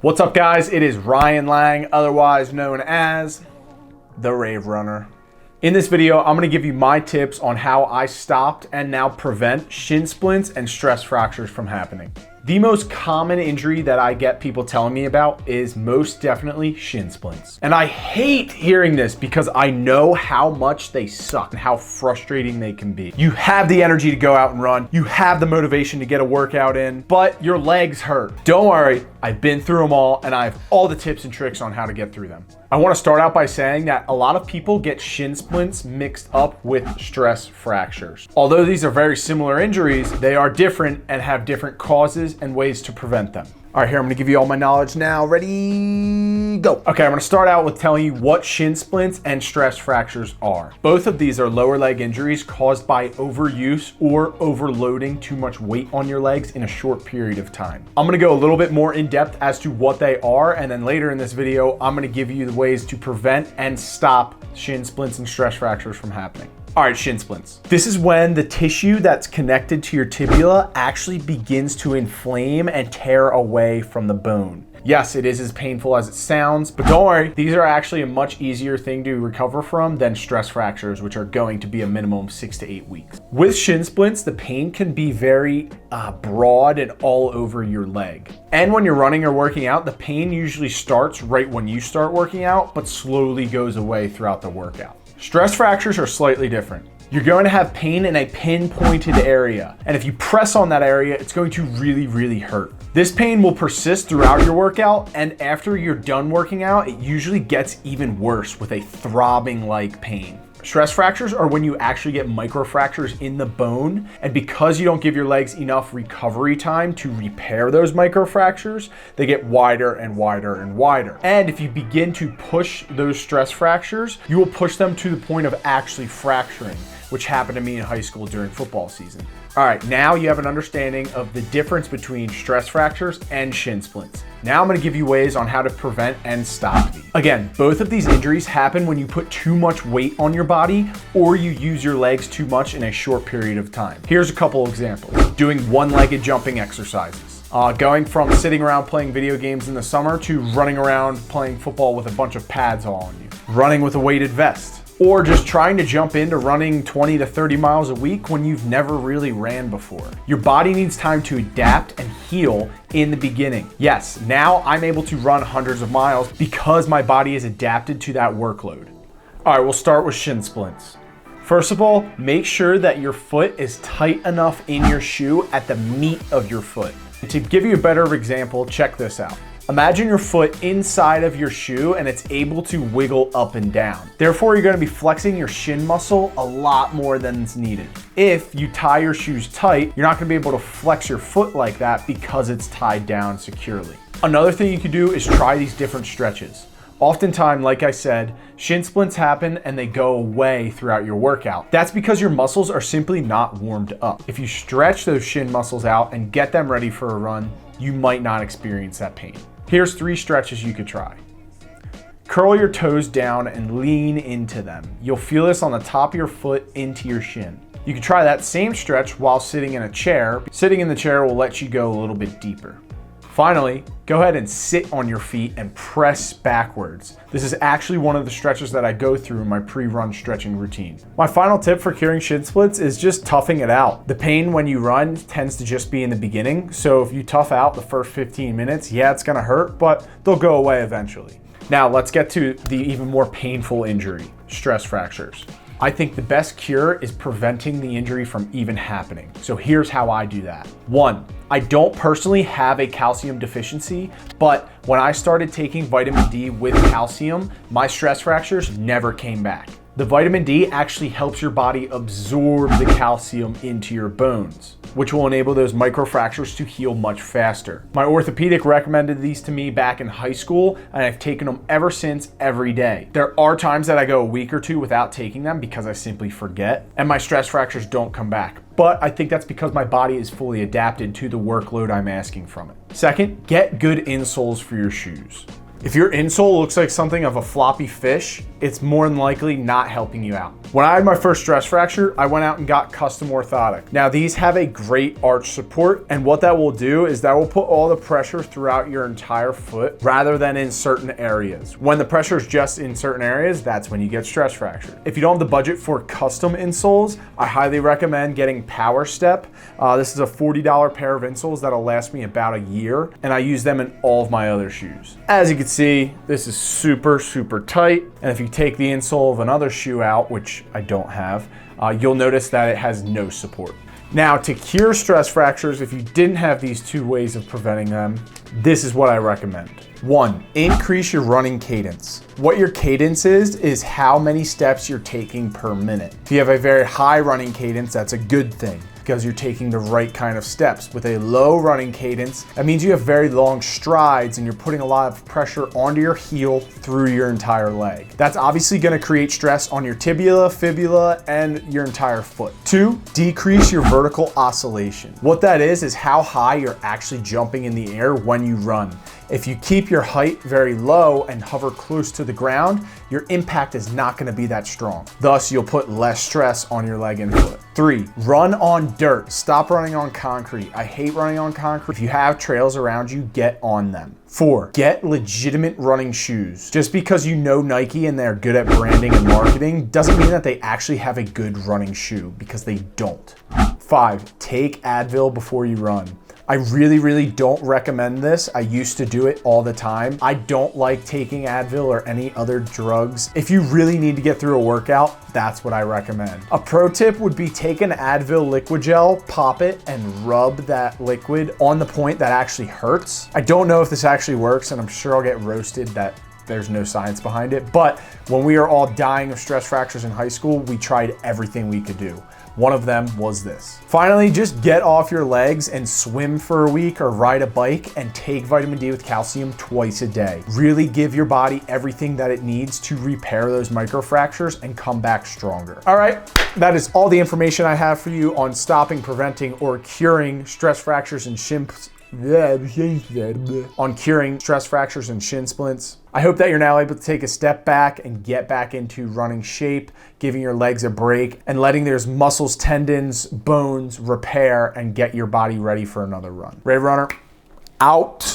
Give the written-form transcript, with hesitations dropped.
What's up, guys? It is Ryan Lang, otherwise known as the Rave Runner. In this video, I'm going to give you my tips on how I stopped and now prevent shin splints and stress fractures from happening. The most common injury that I get people telling me about is most definitely shin splints. And I hate hearing this because I know how much they suck and how frustrating they can be. You have the energy to go out and run, you have the motivation to get a workout in, but your legs hurt. Don't worry, I've been through them all and I have all the tips and tricks on how to get through them. I want to start out by saying that a lot of people get shin splints mixed up with stress fractures. Although these are very similar injuries, they are different and have different causes and ways to prevent them. All right, here, I'm gonna give you all my knowledge now. Ready, go. Okay, I'm gonna start out with telling you what shin splints and stress fractures are. Both of these are lower leg injuries caused by overuse or overloading too much weight on your legs in a short period of time. I'm gonna go a little bit more in depth as to what they are, and then later in this video, I'm gonna give you the ways to prevent and stop shin splints and stress fractures from happening. All right, shin splints. This is when the tissue that's connected to your tibia actually begins to inflame and tear away from the bone. Yes, it is as painful as it sounds, but don't worry, these are actually a much easier thing to recover from than stress fractures, which are going to be a minimum 6 to 8 weeks. With shin splints, the pain can be very broad and all over your leg. And when you're running or working out, the pain usually starts right when you start working out, but slowly goes away throughout the workout. Stress fractures are slightly different. You're going to have pain in a pinpointed area. And if you press on that area, it's going to really, really hurt. This pain will persist throughout your workout. And after you're done working out, it usually gets even worse with a throbbing like pain. Stress fractures are when you actually get microfractures in the bone, and because you don't give your legs enough recovery time to repair those microfractures, they get wider and wider and wider. And if you begin to push those stress fractures, you will push them to the point of actually fracturing, which happened to me in high school during football season. All right, now you have an understanding of the difference between stress fractures and shin splints. Now I'm gonna give you ways on how to prevent and stop these. Again, both of these injuries happen when you put too much weight on your body or you use your legs too much in a short period of time. Here's a couple examples. Doing one-legged jumping exercises. Going from sitting around playing video games in the summer to running around playing football with a bunch of pads all on you. Running with a weighted vest. Or just trying to jump into running 20 to 30 miles a week when you've never really ran before. Your body needs time to adapt and heal in the beginning. Yes, now I'm able to run hundreds of miles because my body is adapted to that workload. All right, we'll start with shin splints. First of all, make sure that your foot is tight enough in your shoe at the meat of your foot. To give you a better example, check this out. Imagine your foot inside of your shoe and it's able to wiggle up and down. Therefore, you're going to be flexing your shin muscle a lot more than is needed. If you tie your shoes tight, you're not going to be able to flex your foot like that because it's tied down securely. Another thing you can do is try these different stretches. Oftentimes, like I said, shin splints happen and they go away throughout your workout. That's because your muscles are simply not warmed up. If you stretch those shin muscles out and get them ready for a run, you might not experience that pain. Here's 3 stretches you could try. Curl your toes down and lean into them. You'll feel this on the top of your foot into your shin. You can try that same stretch while sitting in a chair. Sitting in the chair will let you go a little bit deeper. Finally, go ahead and sit on your feet and press backwards. This is actually one of the stretches that I go through in my pre-run stretching routine. My final tip for curing shin splints is just toughing it out. The pain when you run tends to just be in the beginning, so if you tough out the first 15 minutes, yeah, it's gonna hurt, but they'll go away eventually. Now let's get to the even more painful injury, stress fractures. I think the best cure is preventing the injury from even happening. So here's how I do that. 1, I don't personally have a calcium deficiency, but when I started taking vitamin D with calcium, my stress fractures never came back. The vitamin D actually helps your body absorb the calcium into your bones, which will enable those microfractures to heal much faster. My orthopedic recommended these to me back in high school, and I've taken them ever since every day. There are times that I go a week or 2 without taking them because I simply forget, and my stress fractures don't come back. But I think that's because my body is fully adapted to the workload I'm asking from it. Second, get good insoles for your shoes. If your insole looks like something of a floppy fish, it's more than likely not helping you out. When I had my first stress fracture, I went out and got custom orthotic. Now these have a great arch support, and what that will do is that will put all the pressure throughout your entire foot rather than in certain areas. When the pressure is just in certain areas, that's when you get stress fractured. If you don't have the budget for custom insoles, I highly recommend getting Power Step. This is a $40 pair of insoles that'll last me about a year, and I use them in all of my other shoes. As you can see, this is super, super tight. And if you take the insole of another shoe out, which I don't have, you'll notice that it has no support. Now, to cure stress fractures, if you didn't have these two ways of preventing them, this is what I recommend. 1, increase your running cadence. What your cadence is how many steps you're taking per minute. If you have a very high running cadence, that's a good thing, because you're taking the right kind of steps. With a low running cadence, that means you have very long strides and you're putting a lot of pressure onto your heel through your entire leg. That's obviously gonna create stress on your tibia, fibula, and your entire foot. 2, decrease your vertical oscillation. What that is how high you're actually jumping in the air when you run. If you keep your height very low and hover close to the ground, your impact is not gonna be that strong. Thus, you'll put less stress on your leg and foot. 3, run on dirt. Stop running on concrete. I hate running on concrete. If you have trails around you, get on them. 4, get legitimate running shoes. Just because you know Nike and they're good at branding and marketing doesn't mean that they actually have a good running shoe, because they don't. 5, take Advil before you run. I really don't recommend this. I used to do it all the time. I don't like taking Advil or any other drugs. If you really need to get through a workout, that's what I recommend. A pro tip would be take an Advil liquid gel, pop it, and rub that liquid on the point that actually hurts. I don't know if this actually works, and I'm sure I'll get roasted that there's no science behind it, but when we were all dying of stress fractures in high school, we tried everything we could do. One of them was this. Finally, just get off your legs and swim for a week or ride a bike and take vitamin D with calcium twice a day. Really give your body everything that it needs to repair those microfractures and come back stronger. All right, that is all the information I have for you on stopping, preventing, or curing stress fractures and shin splints. I hope that you're now able to take a step back and get back into running shape, giving your legs a break and letting those muscles, tendons, bones repair and get your body ready for another run. Rave Runner, out.